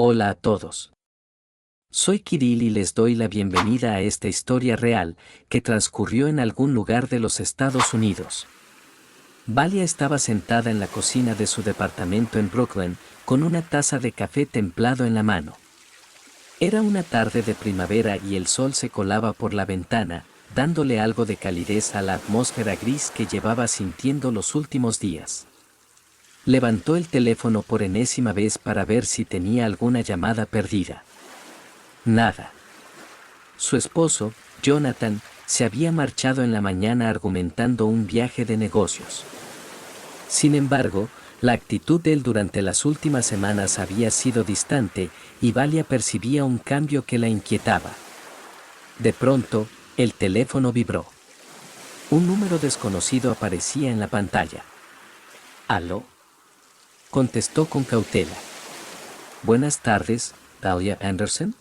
Hola a todos. Soy Kirill y les doy la bienvenida a esta historia real que transcurrió en algún lugar de los Estados Unidos. Valia estaba sentada en la cocina de su departamento en Brooklyn con una taza de café templado en la mano. Era una tarde de primavera y el sol se colaba por la ventana, dándole algo de calidez a la atmósfera gris que llevaba sintiendo los últimos días. Levantó el teléfono por enésima vez para ver si tenía alguna llamada perdida. Nada. Su esposo, Jonathan, se había marchado en la mañana argumentando un viaje de negocios. Sin embargo, la actitud de él durante las últimas semanas había sido distante y Valia percibía un cambio que la inquietaba. De pronto, el teléfono vibró. Un número desconocido aparecía en la pantalla. ¿Aló? Contestó con cautela. Buenas tardes, Valia Anderson.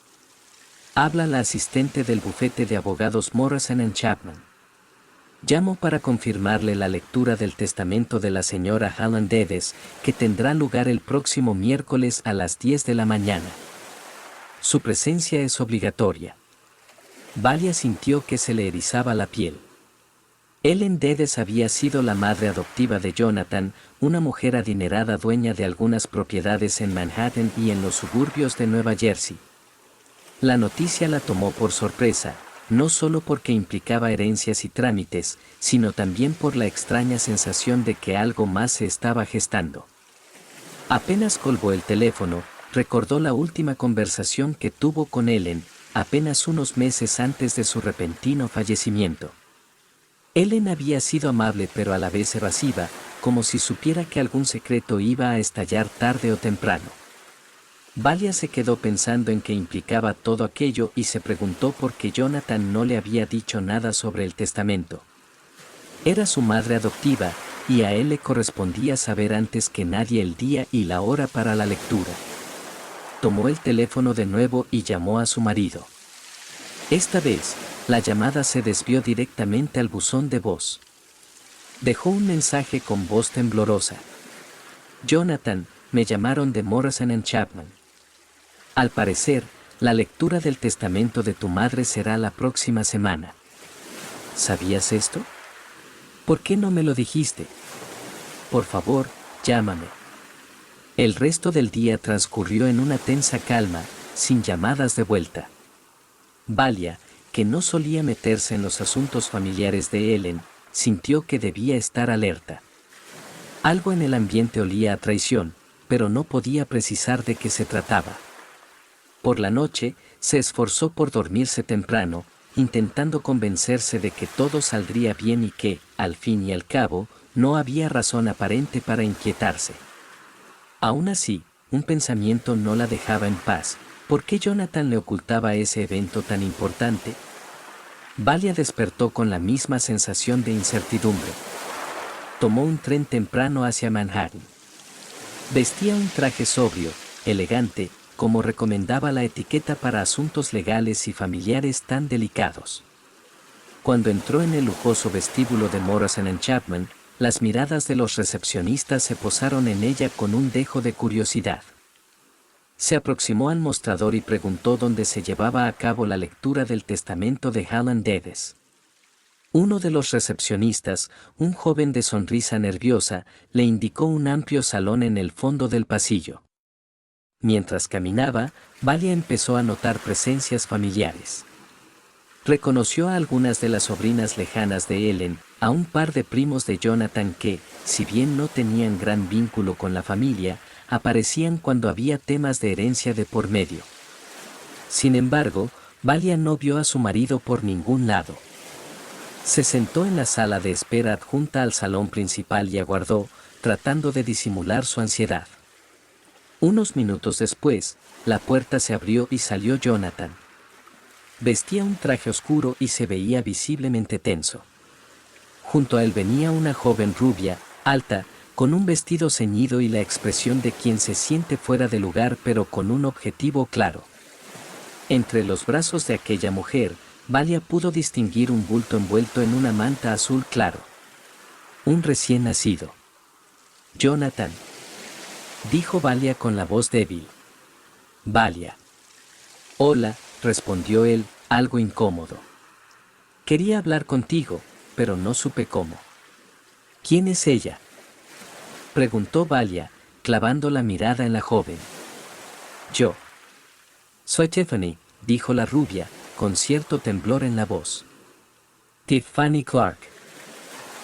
Habla la asistente del bufete de abogados Morrison & Chapman. Llamo para confirmarle la lectura del testamento de la señora Helen Dedes, que tendrá lugar el próximo miércoles a las 10 de la mañana. Su presencia es obligatoria. Valia sintió que se le erizaba la piel. Helen Dedes había sido la madre adoptiva de Jonathan, una mujer adinerada dueña de algunas propiedades en Manhattan y en los suburbios de Nueva Jersey. La noticia la tomó por sorpresa, no solo porque implicaba herencias y trámites, sino también por la extraña sensación de que algo más se estaba gestando. Apenas colgó el teléfono, recordó la última conversación que tuvo con Helen, apenas unos meses antes de su repentino fallecimiento. Helen había sido amable pero a la vez evasiva, como si supiera que algún secreto iba a estallar tarde o temprano. Valia se quedó pensando en qué implicaba todo aquello y se preguntó por qué Jonathan no le había dicho nada sobre el testamento. Era su madre adoptiva, y a él le correspondía saber antes que nadie el día y la hora para la lectura. Tomó el teléfono de nuevo y llamó a su marido. Esta vez, la llamada se desvió directamente al buzón de voz. Dejó un mensaje con voz temblorosa. Jonathan, me llamaron de Morrison & Chapman. Al parecer, la lectura del testamento de tu madre será la próxima semana. ¿Sabías esto? ¿Por qué no me lo dijiste? Por favor, llámame. El resto del día transcurrió en una tensa calma, sin llamadas de vuelta. Valia, que no solía meterse en los asuntos familiares de Helen, sintió que debía estar alerta. Algo en el ambiente olía a traición, pero no podía precisar de qué se trataba. Por la noche, se esforzó por dormirse temprano, intentando convencerse de que todo saldría bien y que, al fin y al cabo, no había razón aparente para inquietarse. Aún así, un pensamiento no la dejaba en paz. ¿Por qué Jonathan le ocultaba ese evento tan importante? Valia despertó con la misma sensación de incertidumbre. Tomó un tren temprano hacia Manhattan. Vestía un traje sobrio, elegante, como recomendaba la etiqueta para asuntos legales y familiares tan delicados. Cuando entró en el lujoso vestíbulo de Morrison & Chapman, las miradas de los recepcionistas se posaron en ella con un dejo de curiosidad. Se aproximó al mostrador y preguntó dónde se llevaba a cabo la lectura del testamento de Helen Dedes. Uno de los recepcionistas, un joven de sonrisa nerviosa, le indicó un amplio salón en el fondo del pasillo. Mientras caminaba, Valia empezó a notar presencias familiares. Reconoció a algunas de las sobrinas lejanas de Helen, a un par de primos de Jonathan que, si bien no tenían gran vínculo con la familia, aparecían cuando había temas de herencia de por medio. Sin embargo, Valia no vio a su marido por ningún lado. Se sentó en la sala de espera adjunta al salón principal y aguardó, tratando de disimular su ansiedad. Unos minutos después, la puerta se abrió y salió Jonathan. Vestía un traje oscuro y se veía visiblemente tenso. Junto a él venía una joven rubia, alta, con un vestido ceñido y la expresión de quien se siente fuera de lugar pero con un objetivo claro. Entre los brazos de aquella mujer, Valia pudo distinguir un bulto envuelto en una manta azul claro. Un recién nacido. Jonathan, dijo Valia con la voz débil. Valia. Hola, respondió él, algo incómodo. Quería hablar contigo, pero no supe cómo. ¿Quién es ella?, preguntó Valia, clavando la mirada en la joven. Yo. Soy Tiffany, dijo la rubia, con cierto temblor en la voz. Tiffany Clark.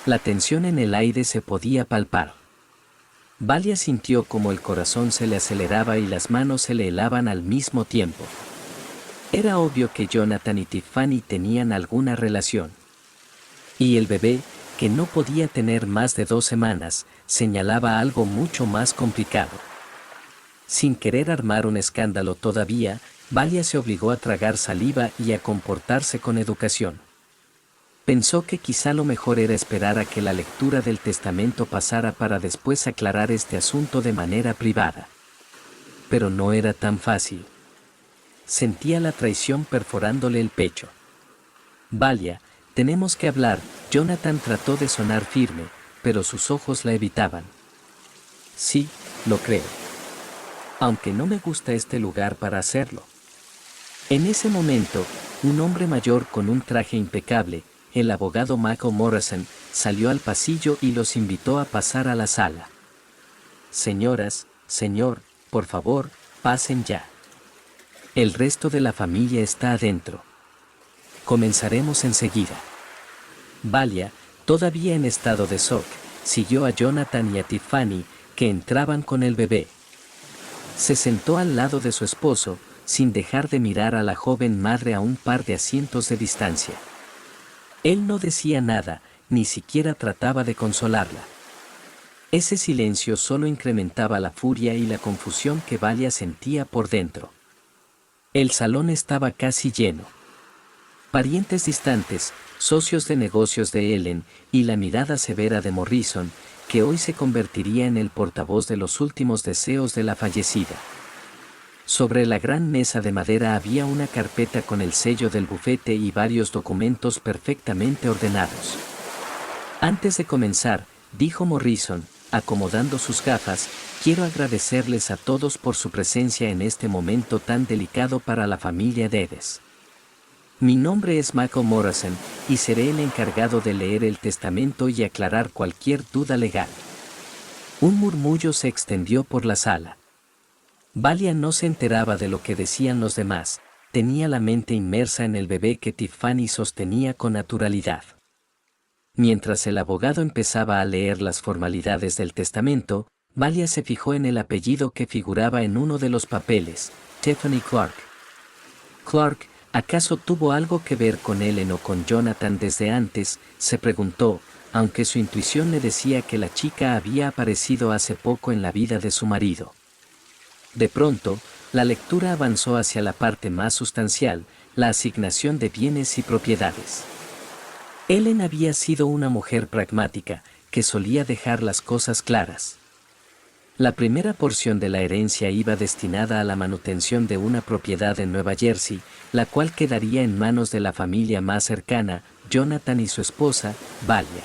La tensión en el aire se podía palpar. Valia sintió como el corazón se le aceleraba y las manos se le helaban al mismo tiempo. Era obvio que Jonathan y Tiffany tenían alguna relación. Y el bebé, que no podía tener más de 2 semanas, señalaba algo mucho más complicado. Sin querer armar un escándalo todavía, Valia se obligó a tragar saliva y a comportarse con educación. Pensó que quizá lo mejor era esperar a que la lectura del testamento pasara para después aclarar este asunto de manera privada. Pero no era tan fácil. Sentía la traición perforándole el pecho. Valia, tenemos que hablar. Jonathan trató de sonar firme, pero sus ojos la evitaban. Sí, lo creo. Aunque no me gusta este lugar para hacerlo. En ese momento, un hombre mayor con un traje impecable, el abogado Michael Morrison, salió al pasillo y los invitó a pasar a la sala. Señoras, señor, por favor, pasen ya. El resto de la familia está adentro. Comenzaremos enseguida. Valia, todavía en estado de shock, siguió a Jonathan y a Tiffany, que entraban con el bebé. Se sentó al lado de su esposo, sin dejar de mirar a la joven madre a un par de asientos de distancia. Él no decía nada, ni siquiera trataba de consolarla. Ese silencio solo incrementaba la furia y la confusión que Valia sentía por dentro. El salón estaba casi lleno. Parientes distantes, socios de negocios de Ellen, y la mirada severa de Morrison, que hoy se convertiría en el portavoz de los últimos deseos de la fallecida. Sobre la gran mesa de madera había una carpeta con el sello del bufete y varios documentos perfectamente ordenados. Antes de comenzar, dijo Morrison, acomodando sus gafas, quiero agradecerles a todos por su presencia en este momento tan delicado para la familia Dedes. Mi nombre es Michael Morrison, y seré el encargado de leer el testamento y aclarar cualquier duda legal. Un murmullo se extendió por la sala. Valia no se enteraba de lo que decían los demás, tenía la mente inmersa en el bebé que Tiffany sostenía con naturalidad. Mientras el abogado empezaba a leer las formalidades del testamento, Valia se fijó en el apellido que figuraba en uno de los papeles, Tiffany Clark. Clark, ¿acaso tuvo algo que ver con Ellen o con Jonathan desde antes?, se preguntó, aunque su intuición le decía que la chica había aparecido hace poco en la vida de su marido. De pronto, la lectura avanzó hacia la parte más sustancial, la asignación de bienes y propiedades. Ellen había sido una mujer pragmática, que solía dejar las cosas claras. La primera porción de la herencia iba destinada a la manutención de una propiedad en Nueva Jersey, la cual quedaría en manos de la familia más cercana, Jonathan y su esposa, Valia.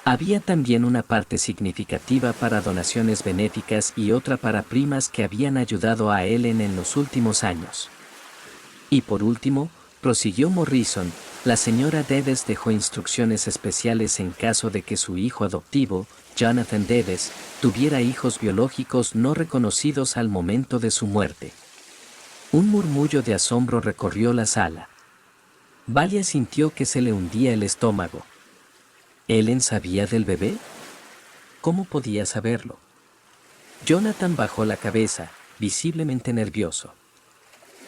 Había también una parte significativa para donaciones benéficas y otra para primas que habían ayudado a Ellen en los últimos años. Y por último, prosiguió Morrison, la señora Dedes dejó instrucciones especiales en caso de que su hijo adoptivo, Jonathan Dedes, tuviera hijos biológicos no reconocidos al momento de su muerte. Un murmullo de asombro recorrió la sala. Valia sintió que se le hundía el estómago. ¿Ellen sabía del bebé? ¿Cómo podía saberlo? Jonathan bajó la cabeza, visiblemente nervioso.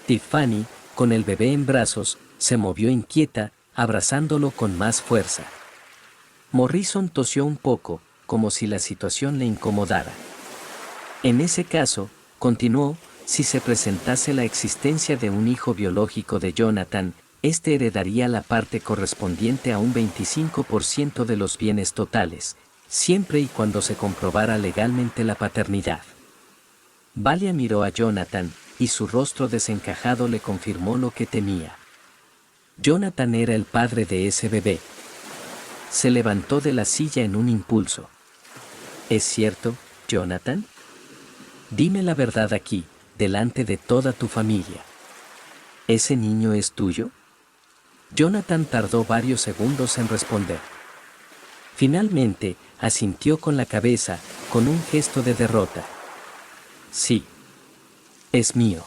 Tiffany, con el bebé en brazos, se movió inquieta, abrazándolo con más fuerza. Morrison tosió un poco, como si la situación le incomodara. En ese caso, continuó, si se presentase la existencia de un hijo biológico de Jonathan, este heredaría la parte correspondiente a un 25% de los bienes totales, siempre y cuando se comprobara legalmente la paternidad. Valia miró a Jonathan, y su rostro desencajado le confirmó lo que temía. Jonathan era el padre de ese bebé. Se levantó de la silla en un impulso. ¿Es cierto, Jonathan? Dime la verdad aquí, delante de toda tu familia. ¿Ese niño es tuyo? Jonathan tardó varios segundos en responder. Finalmente, asintió con la cabeza, con un gesto de derrota. Sí. Es mío.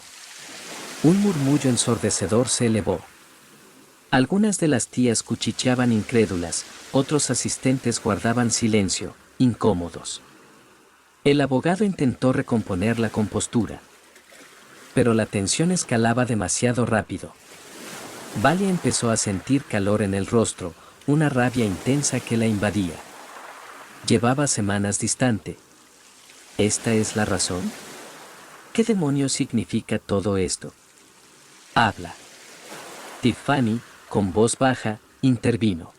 Un murmullo ensordecedor se elevó. Algunas de las tías cuchicheaban incrédulas, otros asistentes guardaban silencio, incómodos. El abogado intentó recomponer la compostura. Pero la tensión escalaba demasiado rápido. Valia empezó a sentir calor en el rostro, una rabia intensa que la invadía. Llevaba semanas distante. ¿Esta es la razón? ¿Qué demonios significa todo esto? Habla. Tiffany, con voz baja, intervino.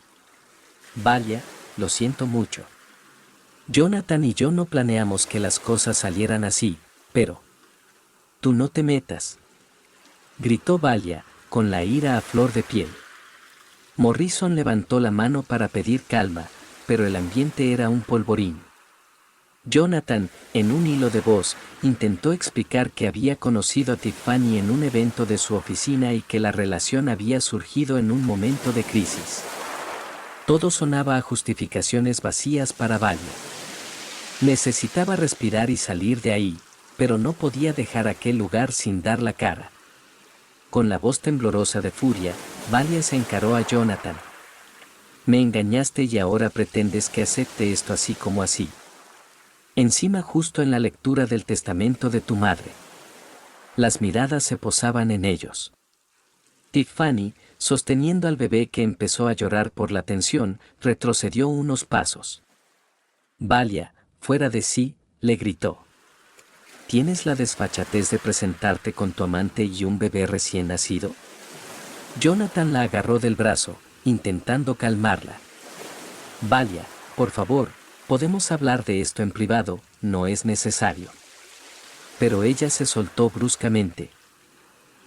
Valia, lo siento mucho. Jonathan y yo no planeamos que las cosas salieran así, pero... Tú no te metas. Gritó Valia, con la ira a flor de piel. Morrison levantó la mano para pedir calma, pero el ambiente era un polvorín. Jonathan, en un hilo de voz, intentó explicar que había conocido a Tiffany en un evento de su oficina y que la relación había surgido en un momento de crisis. Todo sonaba a justificaciones vacías para Valia. Necesitaba respirar y salir de ahí, pero no podía dejar aquel lugar sin dar la cara. Con la voz temblorosa de furia, Valia se encaró a Jonathan. Me engañaste y ahora pretendes que acepte esto así como así. Encima justo en la lectura del testamento de tu madre. Las miradas se posaban en ellos. Tiffany, sosteniendo al bebé que empezó a llorar por la tensión, retrocedió unos pasos. Valia, fuera de sí, le gritó. ¿Tienes la desfachatez de presentarte con tu amante y un bebé recién nacido? Jonathan la agarró del brazo, intentando calmarla. Valia, por favor, podemos hablar de esto en privado, no es necesario. Pero ella se soltó bruscamente.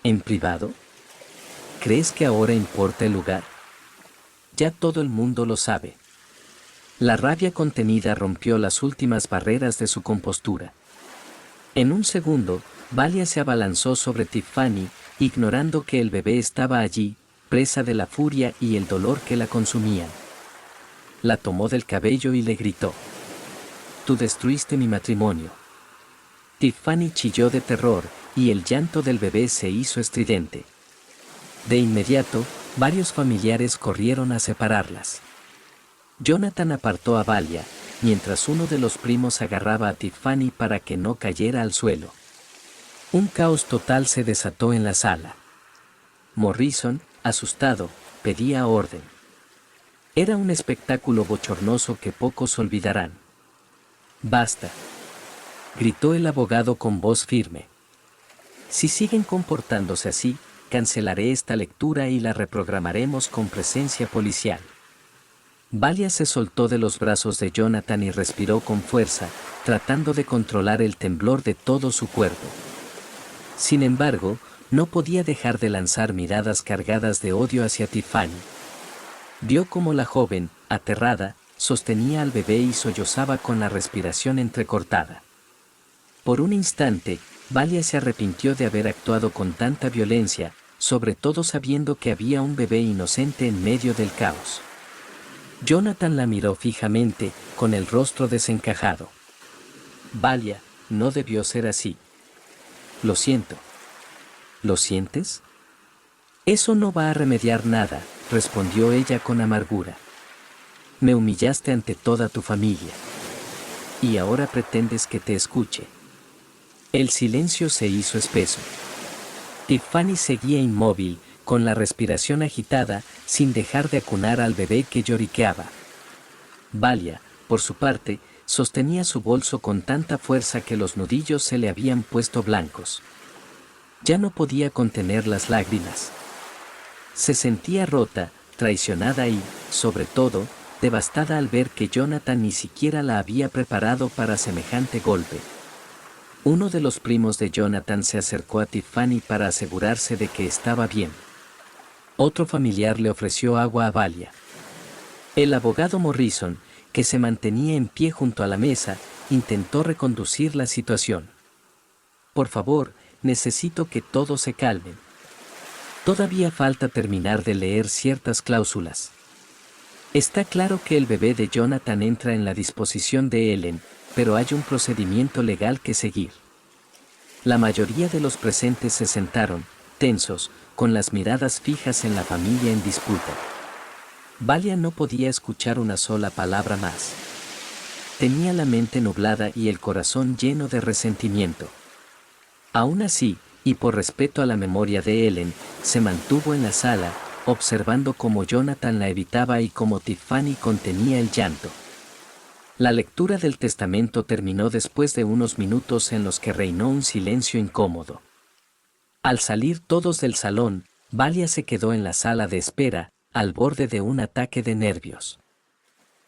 ¿En privado? ¿Crees que ahora importa el lugar? Ya todo el mundo lo sabe. La rabia contenida rompió las últimas barreras de su compostura. En un segundo, Valia se abalanzó sobre Tiffany, ignorando que el bebé estaba allí, presa de la furia y el dolor que la consumían. La tomó del cabello y le gritó. Tú destruiste mi matrimonio. Tiffany chilló de terror, y el llanto del bebé se hizo estridente. De inmediato, varios familiares corrieron a separarlas. Jonathan apartó a Valia, mientras uno de los primos agarraba a Tiffany para que no cayera al suelo. Un caos total se desató en la sala. Morrison, asustado, pedía orden. Era un espectáculo bochornoso que pocos olvidarán. Basta, gritó el abogado con voz firme. Si siguen comportándose así, cancelaré esta lectura y la reprogramaremos con presencia policial. Valia se soltó de los brazos de Jonathan y respiró con fuerza, tratando de controlar el temblor de todo su cuerpo. Sin embargo, no podía dejar de lanzar miradas cargadas de odio hacia Tiffany. Vio cómo la joven, aterrada, sostenía al bebé y sollozaba con la respiración entrecortada. Por un instante, Valia se arrepintió de haber actuado con tanta violencia, sobre todo sabiendo que había un bebé inocente en medio del caos. Jonathan la miró fijamente, con el rostro desencajado. Valia, no debió ser así. Lo siento. ¿Lo sientes? Eso no va a remediar nada, respondió ella con amargura. Me humillaste ante toda tu familia. Y ahora pretendes que te escuche. El silencio se hizo espeso. Tiffany seguía inmóvil, con la respiración agitada, sin dejar de acunar al bebé que lloriqueaba. Valia, por su parte, sostenía su bolso con tanta fuerza que los nudillos se le habían puesto blancos. Ya no podía contener las lágrimas. Se sentía rota, traicionada y, sobre todo, devastada al ver que Jonathan ni siquiera la había preparado para semejante golpe. Uno de los primos de Jonathan se acercó a Tiffany para asegurarse de que estaba bien. Otro familiar le ofreció agua a Valia. El abogado Morrison, que se mantenía en pie junto a la mesa, intentó reconducir la situación. Por favor, necesito que todos se calmen. Todavía falta terminar de leer ciertas cláusulas. Está claro que el bebé de Jonathan entra en la disposición de Ellen, pero hay un procedimiento legal que seguir. La mayoría de los presentes se sentaron, tensos, con las miradas fijas en la familia en disputa. Valia no podía escuchar una sola palabra más. Tenía la mente nublada y el corazón lleno de resentimiento. Aún así, y por respeto a la memoria de Ellen, se mantuvo en la sala, observando cómo Jonathan la evitaba y cómo Tiffany contenía el llanto. La lectura del testamento terminó después de unos minutos en los que reinó un silencio incómodo. Al salir todos del salón, Valia se quedó en la sala de espera, al borde de un ataque de nervios.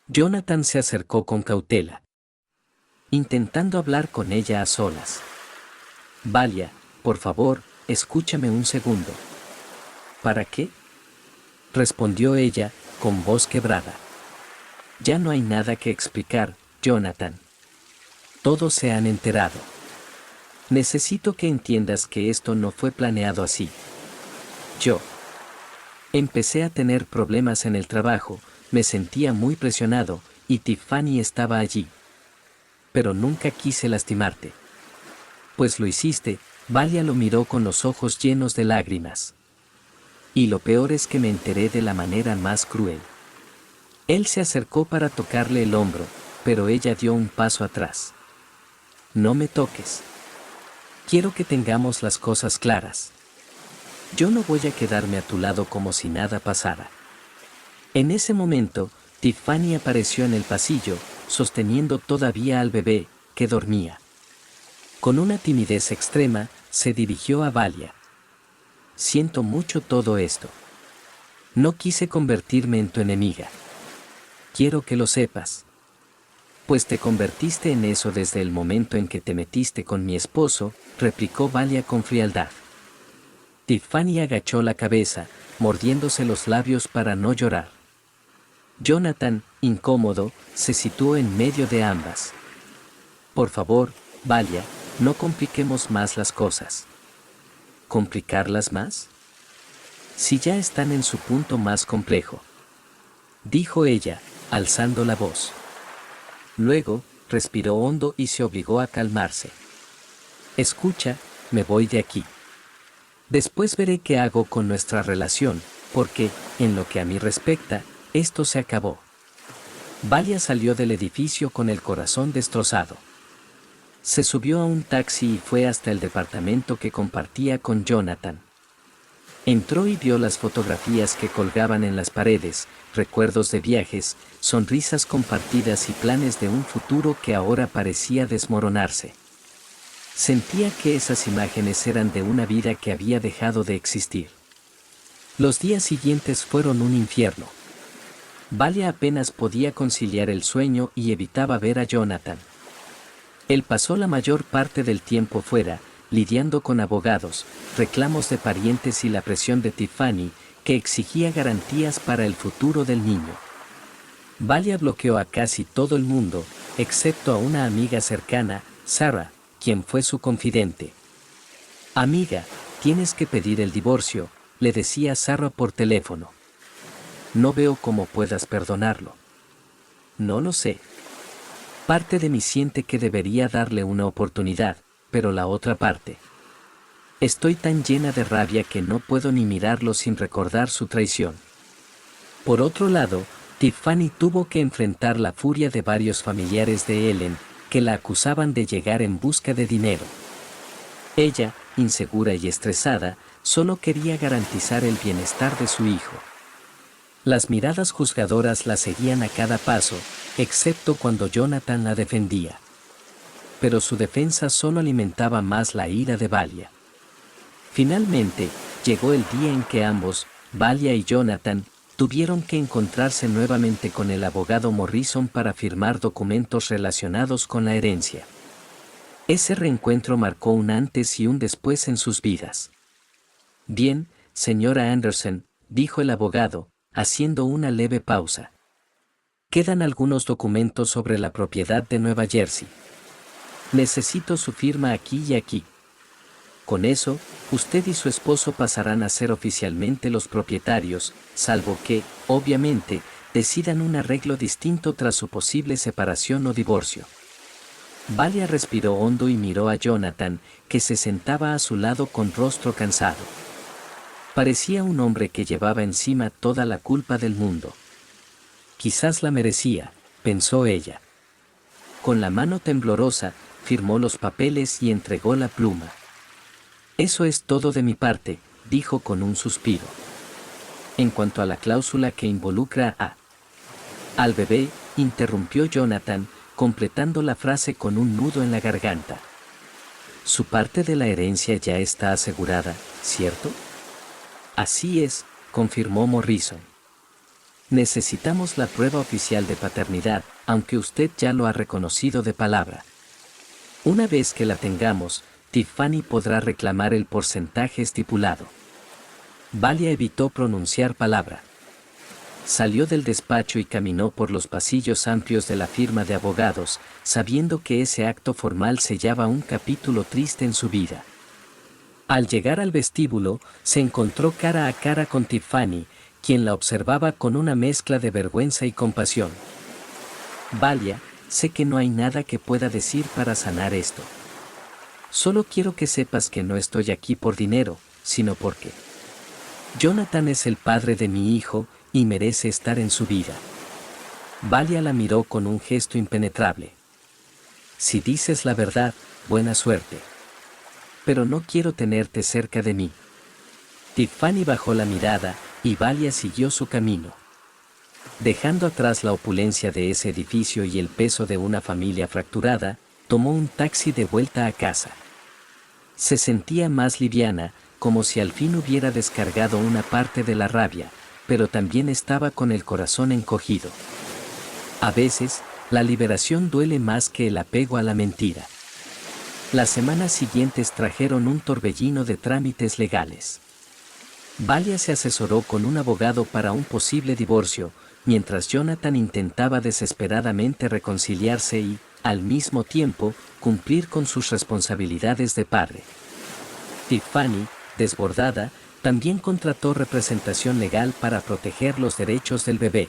Jonathan se acercó con cautela, intentando hablar con ella a solas. Valia, por favor, escúchame un segundo. ¿Para qué? Respondió ella, con voz quebrada. Ya no hay nada que explicar, Jonathan. Todos se han enterado. Necesito que entiendas que esto no fue planeado así. Yo empecé a tener problemas en el trabajo, me sentía muy presionado, y Tiffany estaba allí. Pero nunca quise lastimarte. Pues lo hiciste. Valia lo miró con los ojos llenos de lágrimas. Y lo peor es que me enteré de la manera más cruel. Él se acercó para tocarle el hombro, pero ella dio un paso atrás. No me toques. Quiero que tengamos las cosas claras. Yo no voy a quedarme a tu lado como si nada pasara. En ese momento, Tiffany apareció en el pasillo, sosteniendo todavía al bebé, que dormía. Con una timidez extrema, se dirigió a Valia. Siento mucho todo esto. No quise convertirme en tu enemiga. Quiero que lo sepas. Pues te convertiste en eso desde el momento en que te metiste con mi esposo, replicó Valia con frialdad. Tiffany agachó la cabeza, mordiéndose los labios para no llorar. Jonathan, incómodo, se situó en medio de ambas. Por favor, Valia, no compliquemos más las cosas. ¿Complicarlas más? Si ya están en su punto más complejo, dijo ella, alzando la voz. Luego, respiró hondo y se obligó a calmarse. Escucha, me voy de aquí. Después veré qué hago con nuestra relación, porque, en lo que a mí respecta, esto se acabó. Valia salió del edificio con el corazón destrozado. Se subió a un taxi y fue hasta el departamento que compartía con Jonathan. Entró y vio las fotografías que colgaban en las paredes, recuerdos de viajes, sonrisas compartidas y planes de un futuro que ahora parecía desmoronarse. Sentía que esas imágenes eran de una vida que había dejado de existir. Los días siguientes fueron un infierno. Valia apenas podía conciliar el sueño y evitaba ver a Jonathan. Él pasó la mayor parte del tiempo fuera, lidiando con abogados, reclamos de parientes y la presión de Tiffany, que exigía garantías para el futuro del niño. Valia bloqueó a casi todo el mundo, excepto a una amiga cercana, Sarah, quien fue su confidente. Amiga, tienes que pedir el divorcio, le decía Sarah por teléfono. No veo cómo puedas perdonarlo. No lo sé. Parte de mí siente que debería darle una oportunidad, pero la otra parte. Estoy tan llena de rabia que no puedo ni mirarlo sin recordar su traición. Por otro lado, Tiffany tuvo que enfrentar la furia de varios familiares de Ellen, que la acusaban de llegar en busca de dinero. Ella, insegura y estresada, solo quería garantizar el bienestar de su hijo. Las miradas juzgadoras la seguían a cada paso, excepto cuando Jonathan la defendía. Pero su defensa solo alimentaba más la ira de Valia. Finalmente, llegó el día en que ambos, Valia y Jonathan, tuvieron que encontrarse nuevamente con el abogado Morrison para firmar documentos relacionados con la herencia. Ese reencuentro marcó un antes y un después en sus vidas. Bien, señora Anderson, dijo el abogado, haciendo una leve pausa. Quedan algunos documentos sobre la propiedad de Nueva Jersey. Necesito su firma aquí y aquí. Con eso, usted y su esposo pasarán a ser oficialmente los propietarios, salvo que, obviamente, decidan un arreglo distinto tras su posible separación o divorcio. Valia respiró hondo y miró a Jonathan, que se sentaba a su lado con rostro cansado. Parecía un hombre que llevaba encima toda la culpa del mundo. Quizás la merecía, pensó ella. Con la mano temblorosa, firmó los papeles y entregó la pluma. Eso es todo de mi parte, dijo con un suspiro. En cuanto a la cláusula que involucra al bebé, interrumpió Jonathan, completando la frase con un nudo en la garganta. Su parte de la herencia ya está asegurada, ¿cierto? Así es, confirmó Morrison. Necesitamos la prueba oficial de paternidad, aunque usted ya lo ha reconocido de palabra. Una vez que la tengamos, Tiffany podrá reclamar el porcentaje estipulado. Valia evitó pronunciar palabra. Salió del despacho y caminó por los pasillos amplios de la firma de abogados, sabiendo que ese acto formal sellaba un capítulo triste en su vida. Al llegar al vestíbulo, se encontró cara a cara con Tiffany, quien la observaba con una mezcla de vergüenza y compasión. Valia, sé que no hay nada que pueda decir para sanar esto. Solo quiero que sepas que no estoy aquí por dinero, sino porque Jonathan es el padre de mi hijo y merece estar en su vida. Valia la miró con un gesto impenetrable. Si dices la verdad, buena suerte. Pero no quiero tenerte cerca de mí. Tiffany bajó la mirada y Valia siguió su camino. Dejando atrás la opulencia de ese edificio y el peso de una familia fracturada, tomó un taxi de vuelta a casa. Se sentía más liviana, como si al fin hubiera descargado una parte de la rabia, pero también estaba con el corazón encogido. A veces, la liberación duele más que el apego a la mentira. Las semanas siguientes trajeron un torbellino de trámites legales. Valia se asesoró con un abogado para un posible divorcio, mientras Jonathan intentaba desesperadamente reconciliarse y, al mismo tiempo, cumplir con sus responsabilidades de padre. Tiffany, desbordada, también contrató representación legal para proteger los derechos del bebé.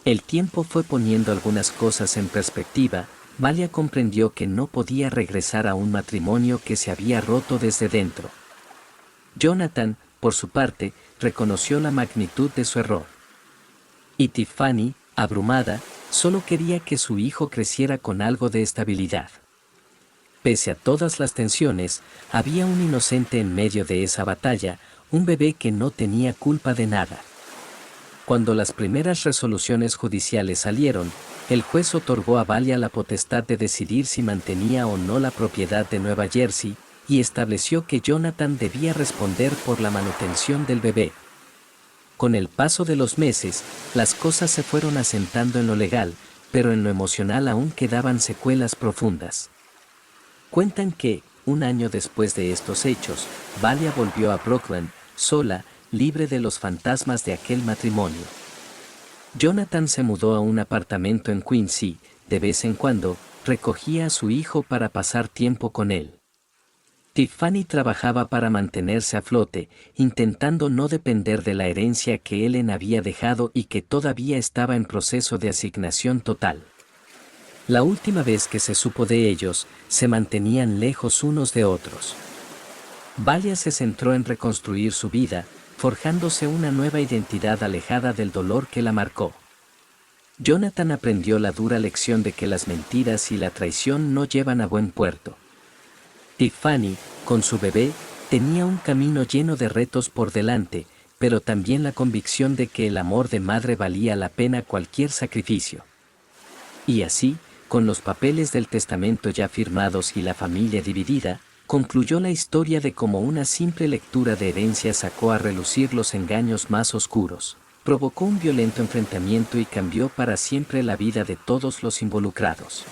El tiempo fue poniendo algunas cosas en perspectiva. Valia comprendió que no podía regresar a un matrimonio que se había roto desde dentro. Jonathan, por su parte, reconoció la magnitud de su error. Y Tiffany, abrumada, solo quería que su hijo creciera con algo de estabilidad. Pese a todas las tensiones, había un inocente en medio de esa batalla, un bebé que no tenía culpa de nada. Cuando las primeras resoluciones judiciales salieron, el juez otorgó a Valia la potestad de decidir si mantenía o no la propiedad de Nueva Jersey, y estableció que Jonathan debía responder por la manutención del bebé. Con el paso de los meses, las cosas se fueron asentando en lo legal, pero en lo emocional aún quedaban secuelas profundas. Cuentan que, un año después de estos hechos, Valia volvió a Brooklyn, sola, libre de los fantasmas de aquel matrimonio. Jonathan se mudó a un apartamento en Quincy. De vez en cuando, recogía a su hijo para pasar tiempo con él. Tiffany trabajaba para mantenerse a flote, intentando no depender de la herencia que Ellen había dejado y que todavía estaba en proceso de asignación total. La última vez que se supo de ellos, se mantenían lejos unos de otros. Valia se centró en reconstruir su vida, forjándose una nueva identidad alejada del dolor que la marcó. Jonathan aprendió la dura lección de que las mentiras y la traición no llevan a buen puerto. Tiffany, con su bebé, tenía un camino lleno de retos por delante, pero también la convicción de que el amor de madre valía la pena cualquier sacrificio. Y así, con los papeles del testamento ya firmados y la familia dividida, concluyó la historia de cómo una simple lectura de herencia sacó a relucir los engaños más oscuros, provocó un violento enfrentamiento y cambió para siempre la vida de todos los involucrados.